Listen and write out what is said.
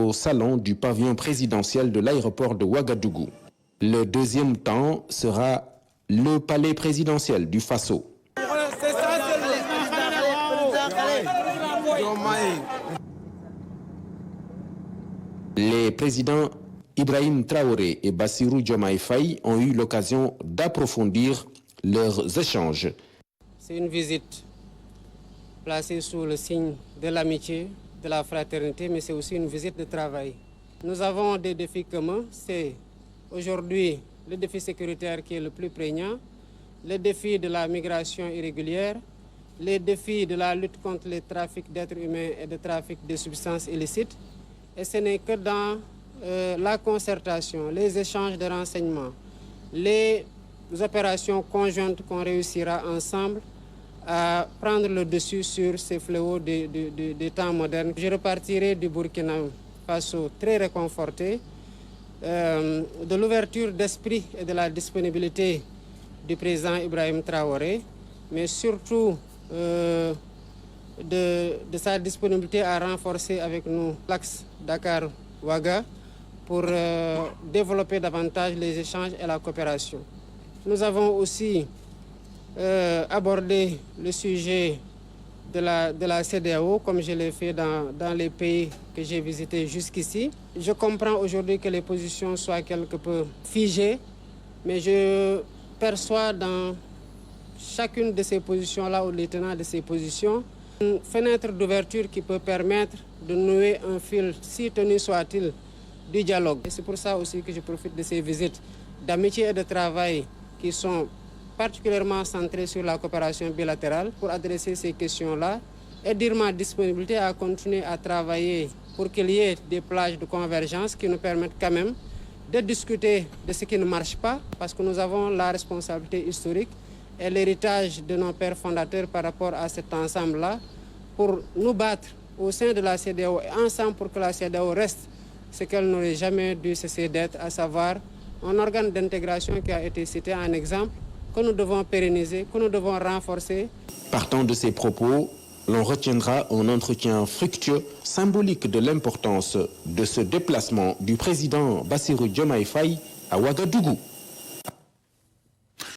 au salon du pavillon présidentiel de l'aéroport de Ouagadougou. Le deuxième temps sera le palais présidentiel du Faso. Les présidents Ibrahim Traoré et Bassirou Diomaye Faye ont eu l'occasion d'approfondir leurs échanges. C'est une visite placée sous le signe de l'amitié, de la fraternité, mais c'est aussi une visite de travail. Nous avons des défis communs. C'est aujourd'hui le défi sécuritaire qui est le plus prégnant, le défi de la migration irrégulière, les défis de la lutte contre les trafics d'êtres humains et de trafic de substances illicites. Et ce n'est que dans la concertation, les échanges de renseignements, les opérations conjointes qu'on réussira ensemble à prendre le dessus sur ces fléaux des temps modernes. Je repartirai du Burkina Faso très réconforté de l'ouverture d'esprit et de la disponibilité du président Ibrahim Traoré, mais surtout de sa disponibilité à renforcer avec nous l'axe Dakar-Ouaga pour développer davantage les échanges et la coopération. Nous avons aussi abordé le sujet de la CEDEAO, comme je l'ai fait dans les pays que j'ai visités jusqu'ici. Je comprends aujourd'hui que les positions soient quelque peu figées, mais je perçois dans chacune de ces positions-là, ou les tenants de ces positions, une fenêtre d'ouverture qui peut permettre de nouer un fil, si tenu soit-il, du dialogue. Et c'est pour ça aussi que je profite de ces visites d'amitié et de travail qui sont particulièrement centrées sur la coopération bilatérale pour adresser ces questions-là et dire ma disponibilité à continuer à travailler pour qu'il y ait des plages de convergence qui nous permettent quand même de discuter de ce qui ne marche pas, parce que nous avons la responsabilité historique et l'héritage de nos pères fondateurs par rapport à cet ensemble-là, pour nous battre au sein de la CEDEAO et ensemble pour que la CEDEAO reste ce qu'elle n'aurait jamais dû cesser d'être, à savoir un organe d'intégration qui a été cité en exemple, que nous devons pérenniser, que nous devons renforcer. Partant de ces propos, l'on retiendra un entretien fructueux, symbolique de l'importance de ce déplacement du président Bassirou Diomaye Faye à Ouagadougou.